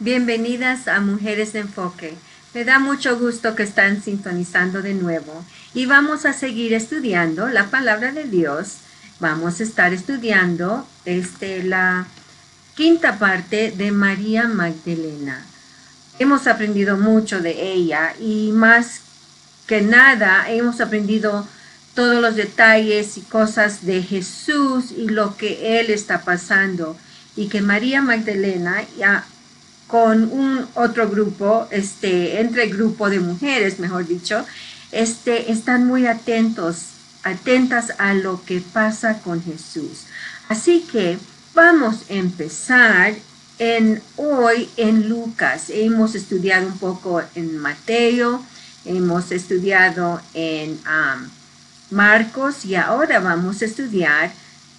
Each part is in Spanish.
Bienvenidas a Mujeres de Enfoque. Me da mucho gusto que están sintonizando de nuevo y vamos a seguir estudiando la palabra de Dios. Vamos a estar estudiando la quinta parte de María Magdalena. Hemos aprendido mucho de ella y más que nada hemos aprendido todos los detalles y cosas de Jesús y lo que Él está pasando, y que María Magdalena ya con un otro grupo, entre grupo de mujeres, mejor dicho, están muy atentas a lo que pasa con Jesús. Así que vamos a empezar hoy en Lucas. Hemos estudiado un poco en Mateo, hemos estudiado en Marcos, y ahora vamos a estudiar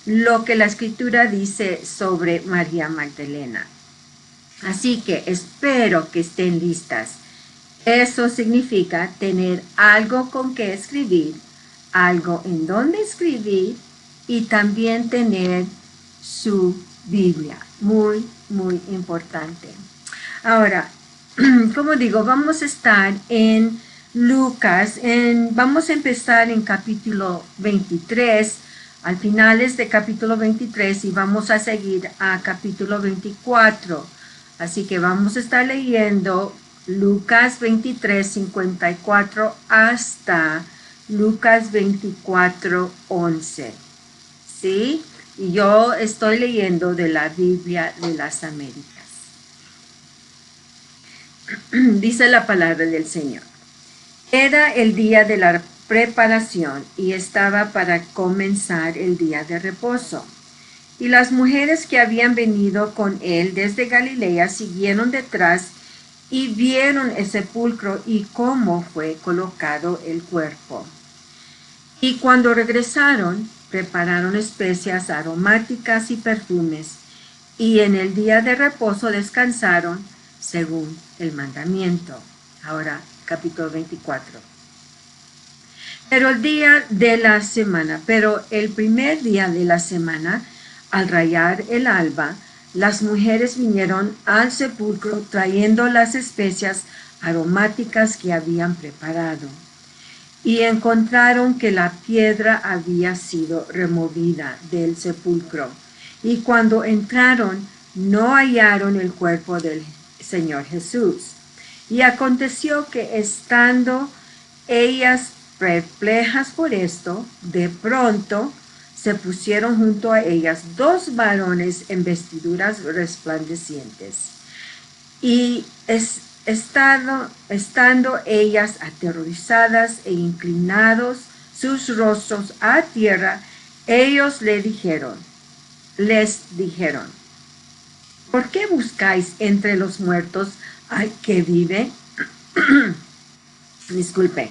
lo que la Escritura dice sobre María Magdalena. Así que espero que estén listas. Eso significa tener algo con que escribir, algo en donde escribir, y también tener su Biblia. Muy, muy importante. Ahora, como digo, vamos a estar en Lucas, vamos a empezar en capítulo 23, al finales de capítulo 23, y vamos a seguir a capítulo 24. Así que vamos a estar leyendo Lucas 23, 54 hasta Lucas 24, 11. ¿Sí? Y yo estoy leyendo de la Biblia de las Américas. Dice la palabra del Señor. Era el día de la preparación y estaba para comenzar el día de reposo. Y las mujeres que habían venido con él desde Galilea siguieron detrás y vieron el sepulcro y cómo fue colocado el cuerpo. Y cuando regresaron, prepararon especias aromáticas y perfumes, y en el día de reposo descansaron según el mandamiento. Ahora, capítulo 24. Pero el primer día de la semana, al rayar el alba, las mujeres vinieron al sepulcro trayendo las especias aromáticas que habían preparado. Y encontraron que la piedra había sido removida del sepulcro. Y cuando entraron, no hallaron el cuerpo del Señor Jesús. Y aconteció que, estando ellas perplejas por esto, de pronto se pusieron junto a ellas dos varones en vestiduras resplandecientes. Y estando ellas aterrorizadas e inclinados sus rostros a tierra, ellos les dijeron, ¿por qué buscáis entre los muertos al que vive? Disculpe.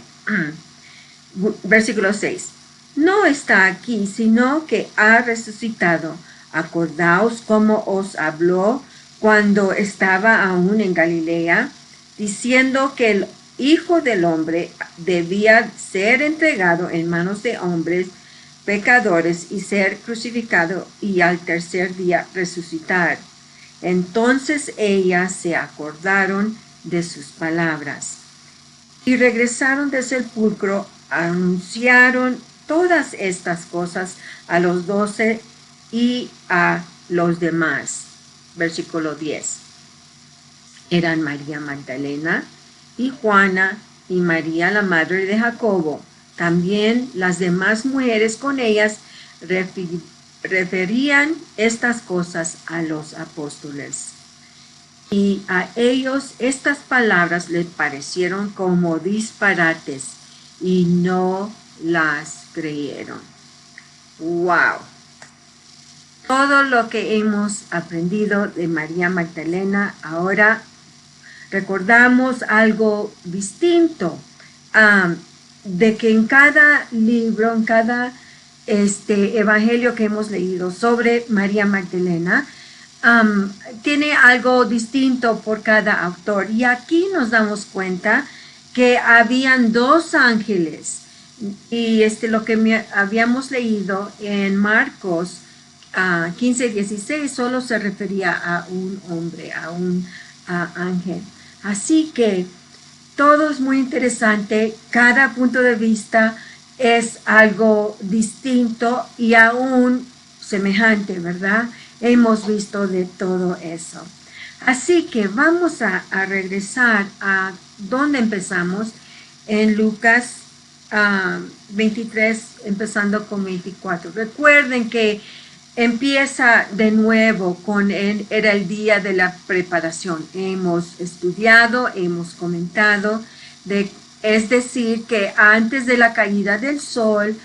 Versículo 6. No está aquí, sino que ha resucitado. Acordaos cómo os habló cuando estaba aún en Galilea, diciendo que el Hijo del Hombre debía ser entregado en manos de hombres pecadores y ser crucificado y al tercer día resucitar. Entonces ellas se acordaron de sus palabras y regresaron del sepulcro, anunciaron todas estas cosas a los 12 y a los demás. Versículo 10. Eran María Magdalena y Juana y María la madre de Jacobo. También las demás mujeres con ellas referían estas cosas a los apóstoles. Y a ellos estas palabras les parecieron como disparates y no las creyeron. ¡Wow! Todo lo que hemos aprendido de María Magdalena, ahora recordamos algo distinto, de que en cada libro, en cada este evangelio que hemos leído sobre María Magdalena, tiene algo distinto por cada autor. Y aquí nos damos cuenta que habían dos ángeles. Y lo que habíamos leído en Marcos 15:16 solo se refería a un hombre, a un ángel. Así que todo es muy interesante, cada punto de vista es algo distinto y aún semejante, ¿verdad? Hemos visto de todo eso. Así que vamos a regresar a donde empezamos, en Lucas 23, empezando con 24. Recuerden que empieza de nuevo era el día de la preparación. Hemos estudiado, hemos comentado, es decir, que antes de la caída del sol,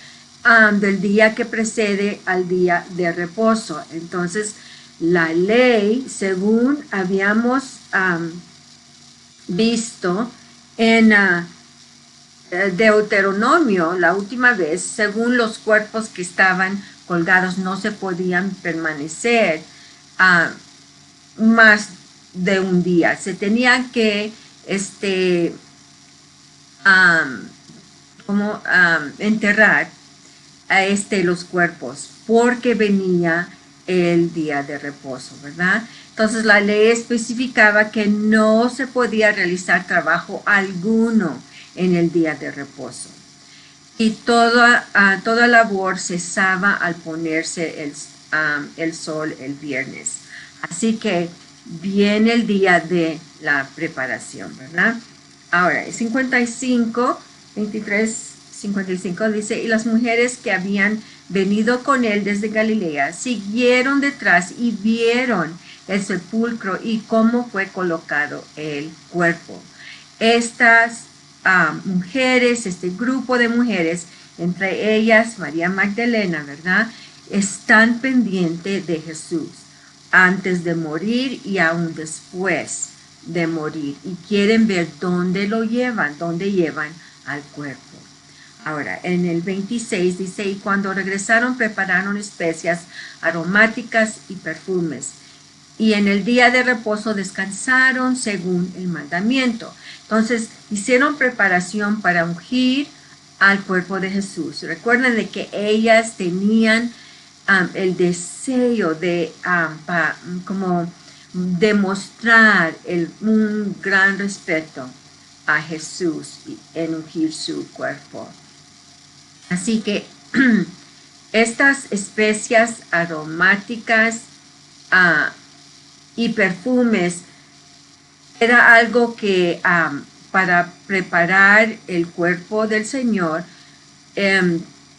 del día que precede al día de reposo. Entonces, la ley, según habíamos visto en Deuteronomio la última vez, según los cuerpos que estaban colgados no se podían permanecer más de un día. Se tenían que enterrar a los cuerpos porque venía el día de reposo, ¿verdad? Entonces la ley especificaba que no se podía realizar trabajo alguno en el día de reposo. Y toda labor cesaba al ponerse el sol el viernes. Así que viene el día de la preparación, ¿verdad? Ahora, 55, 23, 55 dice, y las mujeres que habían venido con él desde Galilea siguieron detrás y vieron el sepulcro y cómo fue colocado el cuerpo. Estas mujeres, este grupo de mujeres, entre ellas María Magdalena, ¿verdad? Están pendientes de Jesús antes de morir y aún después de morir y quieren ver dónde lo llevan, dónde llevan al cuerpo. Ahora, en el 26 dice, y cuando regresaron prepararon especias aromáticas y perfumes, y en el día de reposo descansaron según el mandamiento. Entonces, hicieron preparación para ungir al cuerpo de Jesús. Recuerden de que ellas tenían el deseo de como demostrar un gran respeto a Jesús en ungir su cuerpo. Así que estas especias aromáticas y perfumes era algo que para preparar el cuerpo del Señor,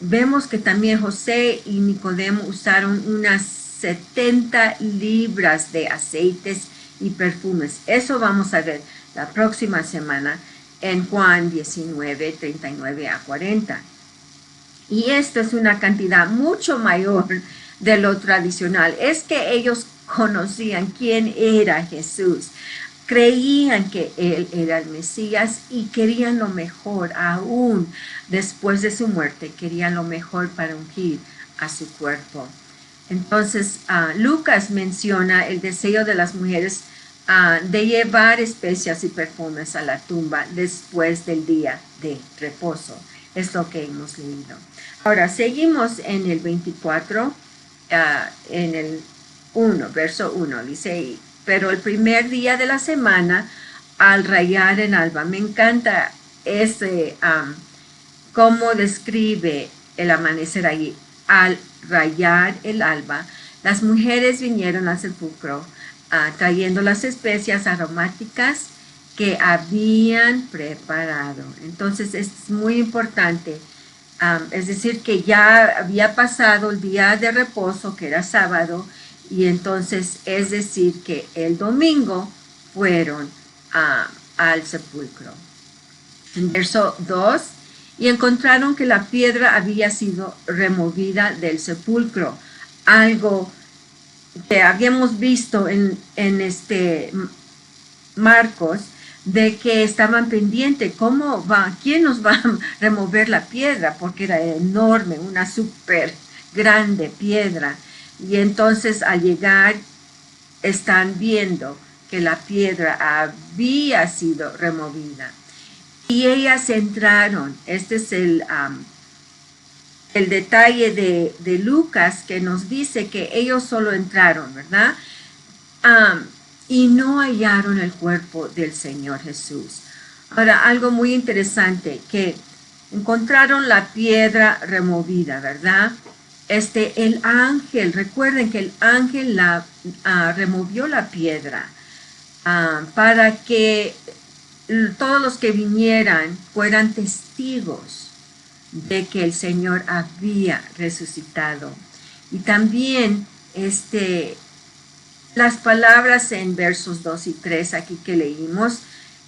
vemos que también José y Nicodemo usaron unas 70 libras de aceites y perfumes. Eso vamos a ver la próxima semana en Juan 19, 39 a 40. Y esto es una cantidad mucho mayor de lo tradicional. Es que ellos conocían quién era Jesús, creían que él era el Mesías y querían lo mejor, aún después de su muerte, querían lo mejor para ungir a su cuerpo. Entonces, Lucas menciona el deseo de las mujeres de llevar especias y perfumes a la tumba después del día de reposo. Es lo que hemos leído. Ahora, seguimos en el 24, en el 1, verso 1, dice, pero el primer día de la semana, al rayar el alba, me encanta cómo describe el amanecer allí, al rayar el alba, las mujeres vinieron al sepulcro trayendo las especias aromáticas que habían preparado. Entonces es muy importante, es decir, que ya había pasado el día de reposo, que era sábado, y entonces es decir que el domingo fueron al sepulcro. En verso 2, y encontraron que la piedra había sido removida del sepulcro, algo que habíamos visto en Marcos, de que estaban pendientes, quién nos va a remover la piedra, porque era enorme, una súper grande piedra. Y entonces al llegar están viendo que la piedra había sido removida. Y ellas entraron. Este es el detalle de Lucas, que nos dice que ellos solo entraron, ¿verdad? Y no hallaron el cuerpo del Señor Jesús. Ahora, algo muy interesante, que encontraron la piedra removida, ¿verdad? El ángel, recuerden que el ángel removió la piedra para que todos los que vinieran fueran testigos de que el Señor había resucitado. Y también las palabras en versos 2 y 3 aquí que leímos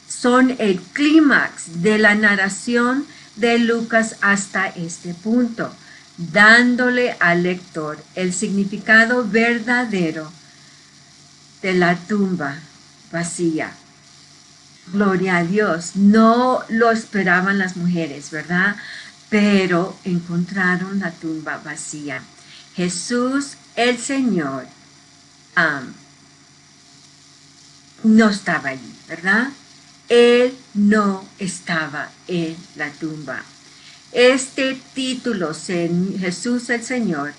son el clímax de la narración de Lucas hasta este punto, dándole al lector el significado verdadero de la tumba vacía. Gloria a Dios, no lo esperaban las mujeres, ¿verdad? Pero encontraron la tumba vacía. Jesús, el Señor, no estaba allí, ¿verdad? Él no estaba en la tumba. Este título, Jesús el Señor,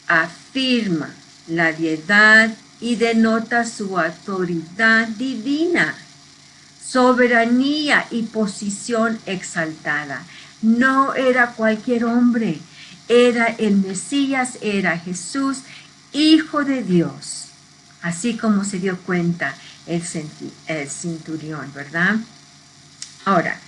afirma la deidad y denota su autoridad divina, soberanía y posición exaltada. No era cualquier hombre, era el Mesías, era Jesús, Hijo de Dios, así como se dio cuenta el centurión, ¿verdad? Ahora,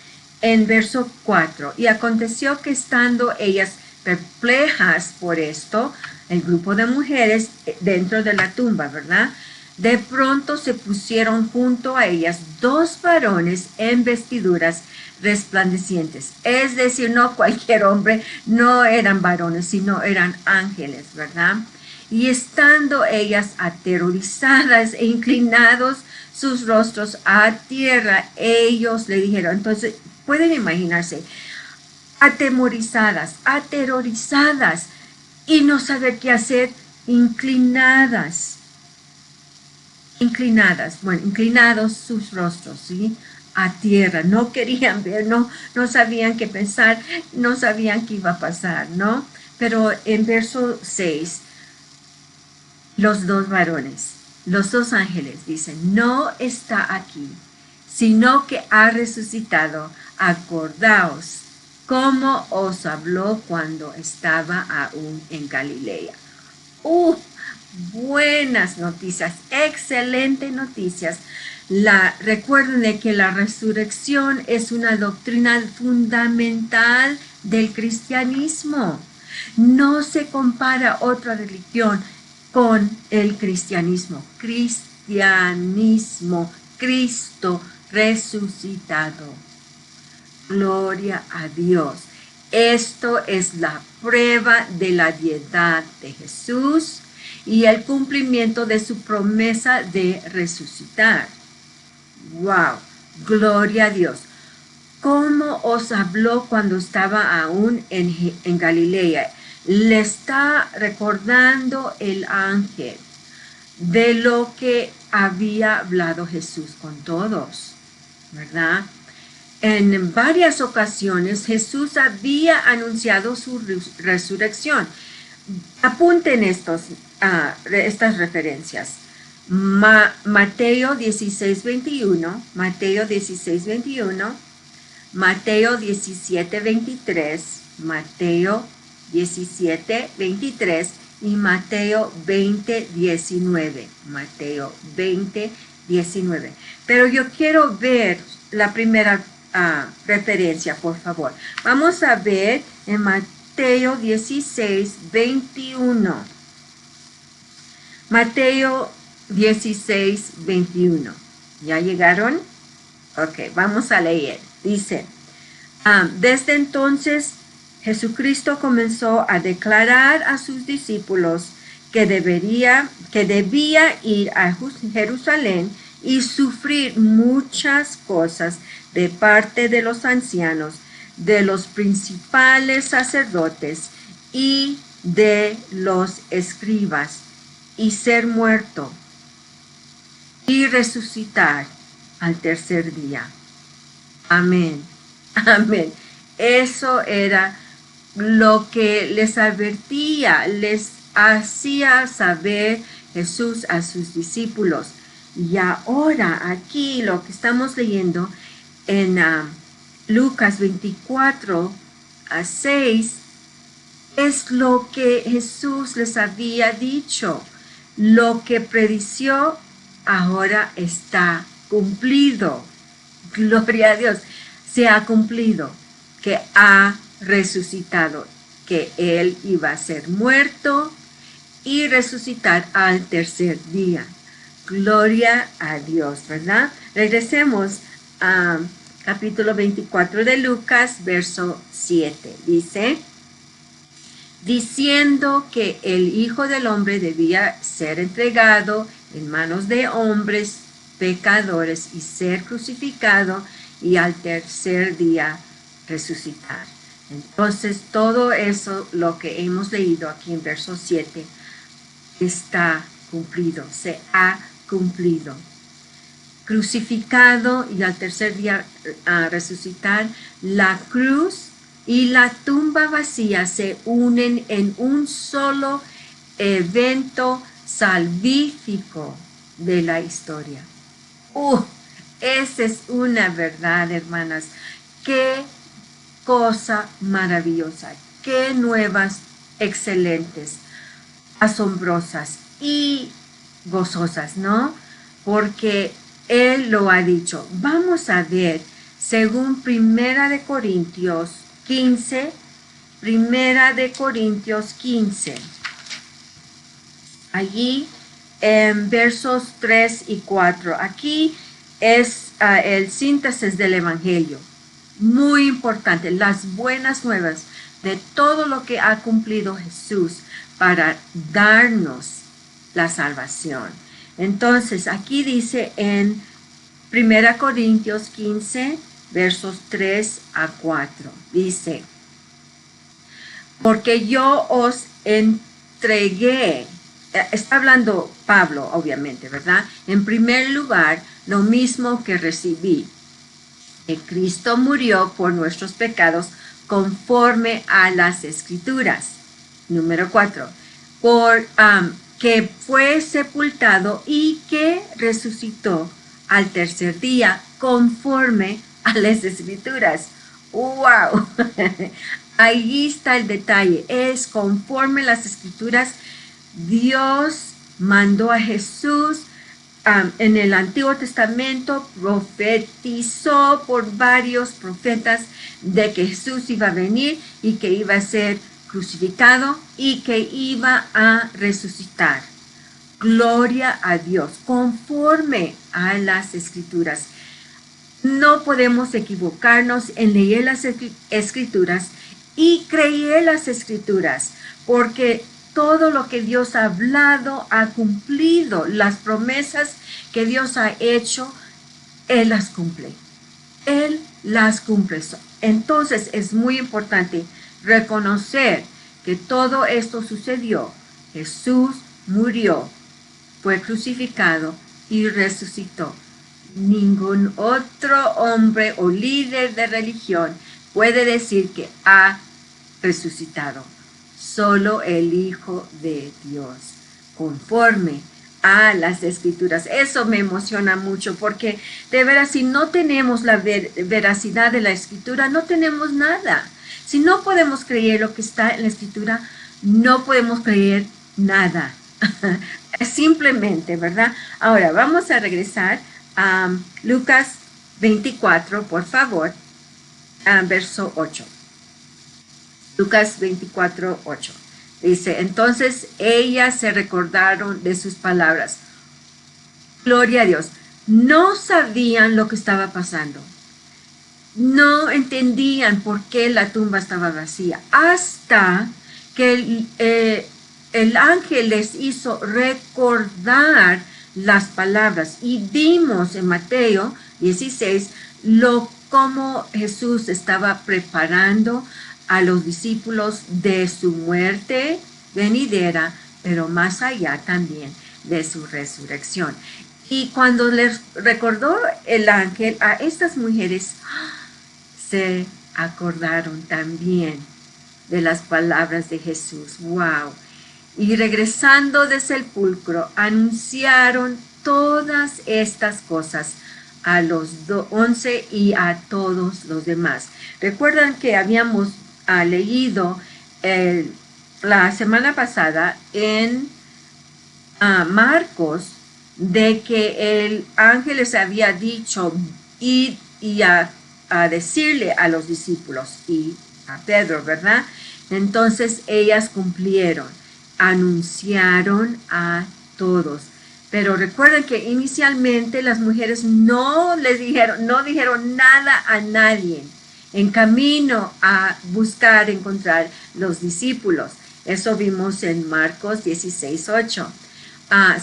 en verso 4, y aconteció que estando ellas perplejas por esto, el grupo de mujeres dentro de la tumba, ¿verdad? De pronto se pusieron junto a ellas dos varones en vestiduras resplandecientes. Es decir, no cualquier hombre, no eran varones, sino eran ángeles, ¿verdad? Y estando ellas aterrorizadas e inclinados sus rostros a tierra, ellos le dijeron, entonces pueden imaginarse, atemorizadas, aterrorizadas y no saber qué hacer, inclinados sus rostros, ¿sí? A tierra, no querían ver, no sabían qué pensar, no sabían qué iba a pasar, ¿no? Pero en verso 6, los dos varones, los dos ángeles dicen, no está aquí, sino que ha resucitado. Acordaos cómo os habló cuando estaba aún en Galilea. Buenas noticias, excelentes noticias. Recuerden de que la resurrección es una doctrina fundamental del cristianismo. No se compara otra religión con el cristianismo. Cristo resucitado. Gloria a Dios. Esto es la prueba de la deidad de Jesús y el cumplimiento de su promesa de resucitar. ¡Wow! Gloria a Dios. ¿Cómo os habló cuando estaba aún en Galilea? Le está recordando el ángel de lo que había hablado Jesús con todos, ¿verdad? En varias ocasiones Jesús había anunciado su resurrección. Apunten estas referencias. Mateo 16:21, Mateo 16:21, Mateo 17:23, Mateo 17:23 y Mateo 20:19. Mateo 20:19. Pero yo quiero ver la primera referencia, por favor. Vamos a ver en Mateo 16:21. Mateo 16:21. ¿Ya llegaron? Ok, vamos a leer. Dice, desde entonces Jesucristo comenzó a declarar a sus discípulos que debía ir a Jerusalén y sufrir muchas cosas de parte de los ancianos, de los principales sacerdotes y de los escribas, y ser muerto y resucitar al tercer día. Amén. Amén. Eso era lo que les advertía, les hacía saber Jesús a sus discípulos. Y ahora aquí lo que estamos leyendo en Lucas 24 a 6 es lo que Jesús les había dicho. Lo que predició ahora está cumplido. Gloria a Dios. Se ha cumplido, que ha resucitado, que Él iba a ser muerto y resucitar al tercer día. Gloria a Dios, ¿verdad? Regresemos a capítulo 24 de Lucas, verso 7. Dice, diciendo que el Hijo del Hombre debía ser entregado en manos de hombres pecadores y ser crucificado y al tercer día resucitar. Entonces todo eso, lo que hemos leído aquí en verso 7, está cumplido, se ha cumplido. Crucificado y al tercer día resucitar, la cruz y la tumba vacía se unen en un solo evento salvífico de la historia. Esa es una verdad, hermanas. Qué cosa maravillosa, qué nuevas excelentes, asombrosas y gozosas, ¿no? Porque Él lo ha dicho. Vamos a ver, según Primera de Corintios 15, allí en versos 3 y 4. Aquí es el síntesis del Evangelio. Muy importante, las buenas nuevas de todo lo que ha cumplido Jesús para darnos la salvación. Entonces, aquí dice en 1 Corintios 15, versos 3 a 4. Dice, porque yo os entregué, está hablando Pablo, obviamente, ¿verdad? En primer lugar, lo mismo que recibí, que Cristo murió por nuestros pecados conforme a las Escrituras. Número 4, por que fue sepultado y que resucitó al tercer día conforme a las Escrituras. ¡Wow! Ahí está el detalle, es conforme a las Escrituras. Dios mandó a Jesús en el Antiguo Testamento, profetizó por varios profetas de que Jesús iba a venir y que iba a ser crucificado y que iba a resucitar. Gloria a Dios, conforme a las Escrituras. No podemos equivocarnos en leer las Escrituras y creer las Escrituras, porque todo lo que Dios ha hablado ha cumplido. Las promesas que Dios ha hecho, Él las cumple. Él las cumple. Entonces es muy importante reconocer que todo esto sucedió. Jesús murió, fue crucificado y resucitó. Ningún otro hombre o líder de religión puede decir que ha resucitado. Solo el Hijo de Dios, conforme a las Escrituras. Eso me emociona mucho porque de veras, si no tenemos la veracidad de la Escritura, no tenemos nada. Si no podemos creer lo que está en la Escritura, no podemos creer nada. Simplemente, ¿verdad? Ahora vamos a regresar a Lucas 24, por favor, verso 8. Lucas 24, 8. Dice, entonces ellas se recordaron de sus palabras. Gloria a Dios. No sabían lo que estaba pasando. No entendían por qué la tumba estaba vacía. Hasta que el ángel les hizo recordar las palabras. Y vimos en Mateo 16 cómo Jesús estaba preparando a los discípulos de su muerte venidera, pero más allá también de su resurrección. Y cuando les recordó el ángel a estas mujeres, se acordaron también de las palabras de Jesús. ¡Wow! Y regresando del sepulcro, anunciaron todas estas cosas a los 11 y a todos los demás. Recuerdan que habíamos leído la semana pasada en Marcos de que el ángel les había dicho y a decirle a los discípulos y a Pedro, ¿verdad? Entonces ellas cumplieron, anunciaron a todos. Pero recuerden que inicialmente las mujeres no dijeron nada a nadie en camino a buscar encontrar los discípulos. Eso vimos en Marcos 16:8.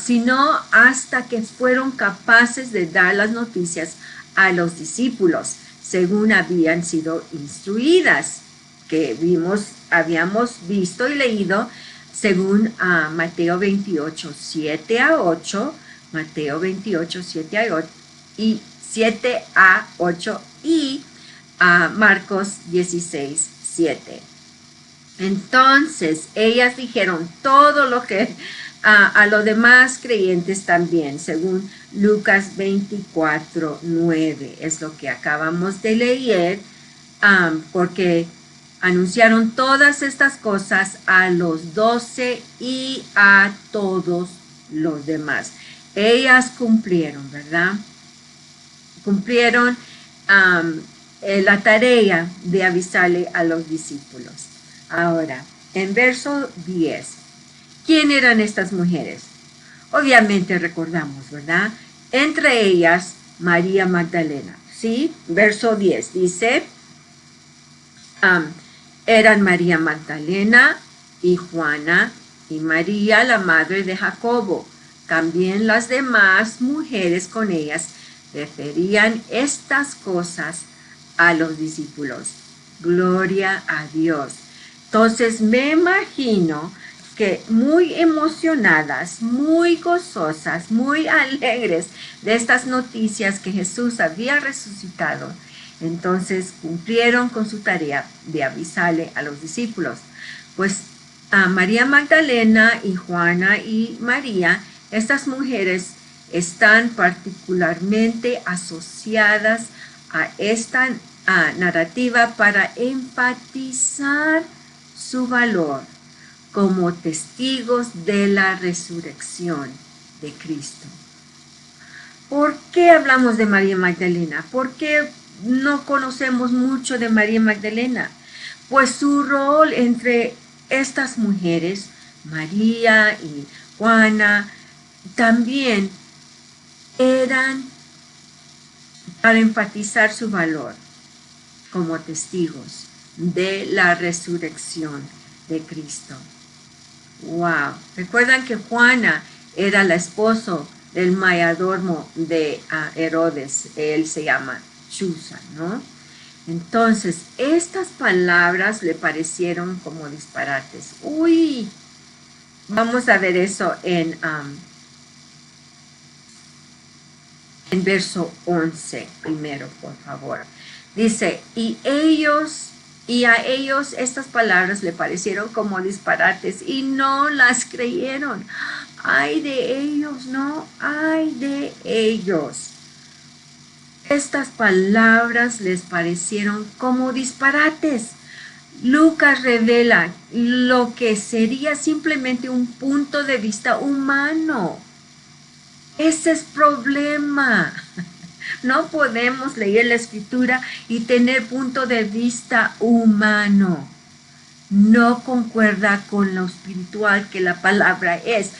Sino hasta que fueron capaces de dar las noticias a los discípulos, según habían sido instruidas, que habíamos visto y leído según Mateo 28, 7 a 8, Mateo 28, 7 a 8 y Marcos 16, 7. Entonces, ellas dijeron todo lo que a los demás creyentes también, según Lucas 24, 9. Es lo que acabamos de leer, porque anunciaron todas estas cosas a los 12 y a todos los demás. Ellas cumplieron, ¿verdad? Cumplieron la tarea de avisarle a los discípulos. Ahora, en verso 10, ¿quién eran estas mujeres? Obviamente recordamos, ¿verdad? Entre ellas, María Magdalena, ¿sí? Verso 10 dice, eran María Magdalena y Juana y María, la madre de Jacobo. También las demás mujeres con ellas referían estas cosas a los discípulos. Gloria a Dios. Entonces me imagino que muy emocionadas, muy gozosas, muy alegres de estas noticias que Jesús había resucitado, entonces cumplieron con su tarea de avisarle a los discípulos. Pues a María Magdalena y Juana y María, estas mujeres están particularmente asociadas a esta narrativa para enfatizar su valor como testigos de la resurrección de Cristo. ¿Por qué hablamos de María Magdalena? ¿Por qué no conocemos mucho de María Magdalena? Pues su rol entre estas mujeres, María y Juana, también eran para enfatizar su valor como testigos de la resurrección de Cristo. Wow. Recuerdan que Juana era la esposo del mayordomo de Herodes. Él se llama Chuza, ¿no? Entonces, estas palabras le parecieron como disparates. Uy, vamos a ver eso en verso 11 primero, por favor. Dice, y a ellos estas palabras le parecieron como disparates y no las creyeron. Ay de ellos, no, ay de ellos. Estas palabras les parecieron como disparates. Lucas revela lo que sería simplemente un punto de vista humano. Ese es el problema. No podemos leer la escritura y tener punto de vista humano. No concuerda con lo espiritual que la palabra es.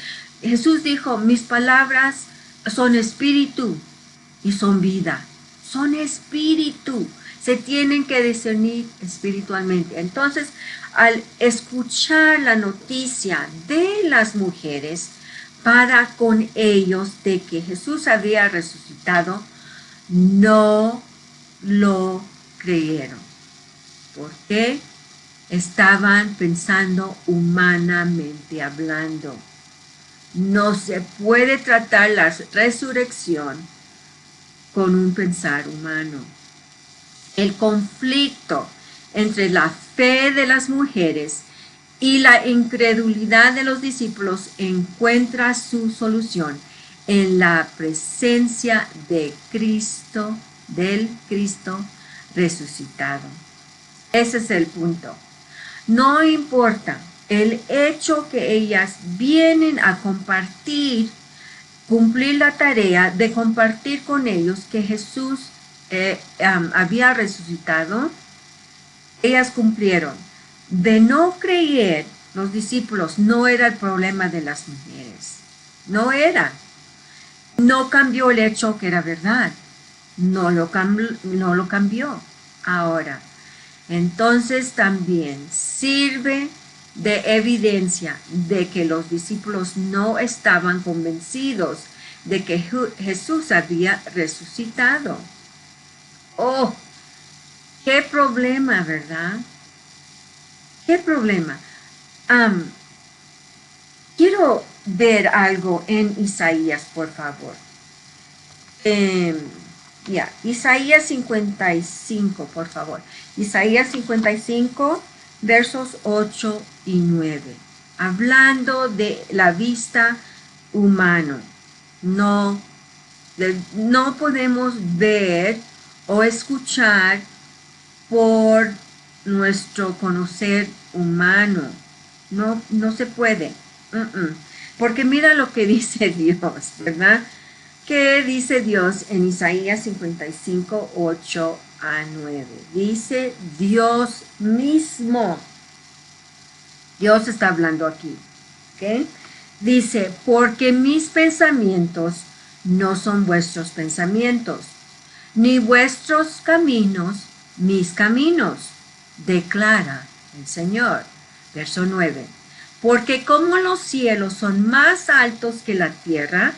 Jesús dijo, mis palabras son espíritu y son vida. Son espíritu. Se tienen que discernir espiritualmente. Entonces, al escuchar la noticia de las mujeres, para con ellos de que Jesús había resucitado, no lo creyeron. ¿Por qué? Estaban pensando humanamente hablando. No se puede tratar la resurrección con un pensar humano. El conflicto entre la fe de las mujeres y la incredulidad de los discípulos encuentra su solución en la presencia de Cristo, del Cristo resucitado. Ese es el punto. No importa el hecho que ellas vienen a compartir, cumplir la tarea de compartir con ellos que Jesús había resucitado, ellas cumplieron. De no creer, los discípulos no era el problema de las mujeres. No era. No cambió el hecho que era verdad. No lo cambió. Ahora, entonces también sirve de evidencia de que los discípulos no estaban convencidos de que Jesús había resucitado. Oh, qué problema, ¿verdad? ¿Qué problema? Quiero ver algo en Isaías, por favor. Isaías 55, por favor. Isaías 55, versos 8 y 9. Hablando de la vista humana. No podemos ver o escuchar por nuestro conocer humano. No se puede. Porque mira lo que dice Dios, ¿verdad? ¿Qué dice Dios en Isaías 55, 8 a 9? Dice Dios mismo. Dios está hablando aquí. ¿Ok? Dice, porque mis pensamientos no son vuestros pensamientos, ni vuestros caminos mis caminos, declara el Señor. Verso 9. Porque como los cielos son más altos que la tierra,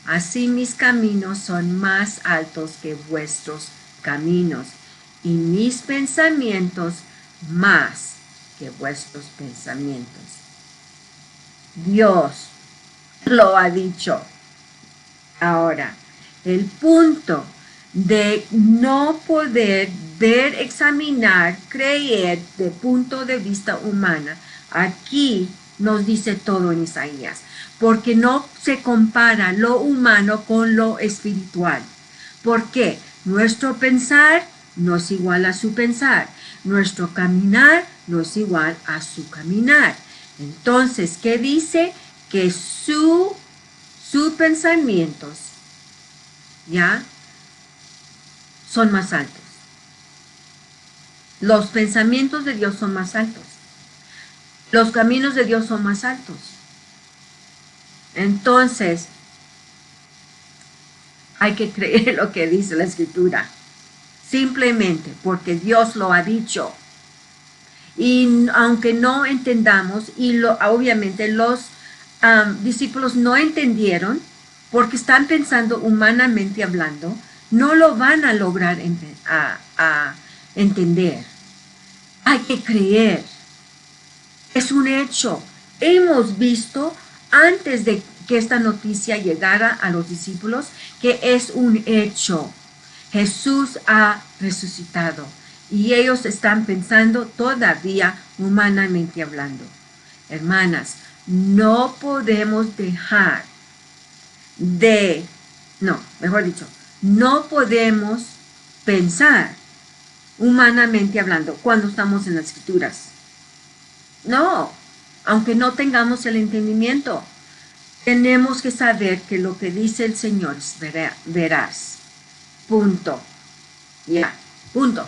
así mis caminos son más altos que vuestros caminos, y mis pensamientos más que vuestros pensamientos. Dios lo ha dicho. Ahora, el punto de no poder ver, examinar, creer de punto de vista humana, aquí nos dice todo en Isaías, porque no se compara lo humano con lo espiritual. ¿Por qué? Nuestro pensar no es igual a su pensar, nuestro caminar no es igual a su caminar. Entonces, ¿qué dice? Que sus pensamientos, ¿ya?, son más altos. Los pensamientos de Dios son más altos. Los caminos de Dios son más altos. Entonces, hay que creer lo que dice la Escritura. Simplemente porque Dios lo ha dicho. Y aunque no entendamos, y obviamente los discípulos no entendieron, porque están pensando humanamente hablando, no lo van a lograr entender. Hay que creer. Es un hecho. Hemos visto antes de que esta noticia llegara a los discípulos que es un hecho. Jesús ha resucitado y ellos están pensando todavía humanamente hablando. Hermanas, no podemos dejar no podemos pensar humanamente hablando cuando estamos en las Escrituras. No, aunque no tengamos el entendimiento, tenemos que saber que lo que dice el Señor es veraz. Punto. Ya, punto.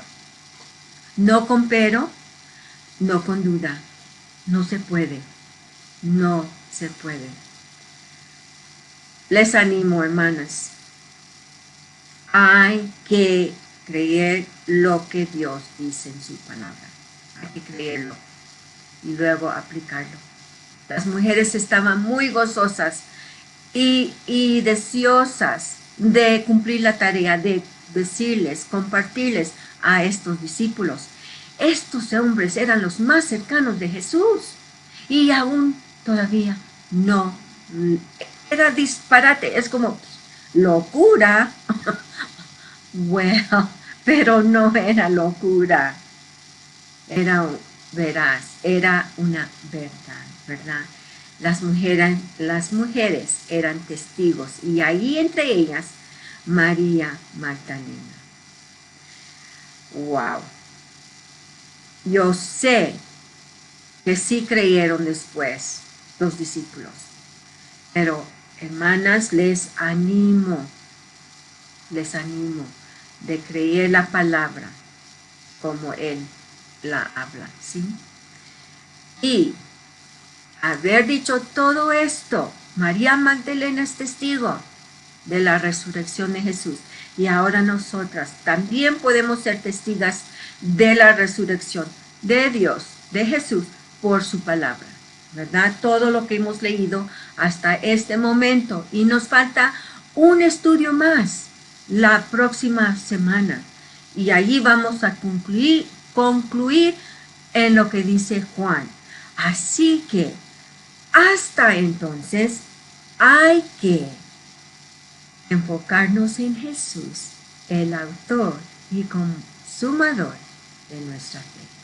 No con pero, no con duda. No se puede. No se puede. Les animo, hermanas. Hay que creer lo que Dios dice en su palabra. Hay que creerlo y luego aplicarlo. Las mujeres estaban muy gozosas y deseosas de cumplir la tarea de decirles, compartirles a estos discípulos. Estos hombres eran los más cercanos de Jesús y aún todavía no. Era disparate, es como locura. Bueno, pero no era locura. Era veraz, era una verdad, ¿verdad? Las mujeres eran testigos y ahí entre ellas María Magdalena. Wow. Yo sé que sí creyeron después los discípulos, pero hermanas, les animo de creer la palabra como Él la habla, ¿sí? Y haber dicho todo esto, María Magdalena es testigo de la resurrección de Jesús. Y ahora nosotras también podemos ser testigas de la resurrección de Dios, de Jesús, por su palabra, ¿verdad? Todo lo que hemos leído hasta este momento. Y nos falta un estudio más la próxima semana. Y allí vamos a concluir en lo que dice Juan. Así que hasta entonces hay que enfocarnos en Jesús, el autor y consumador de nuestra fe.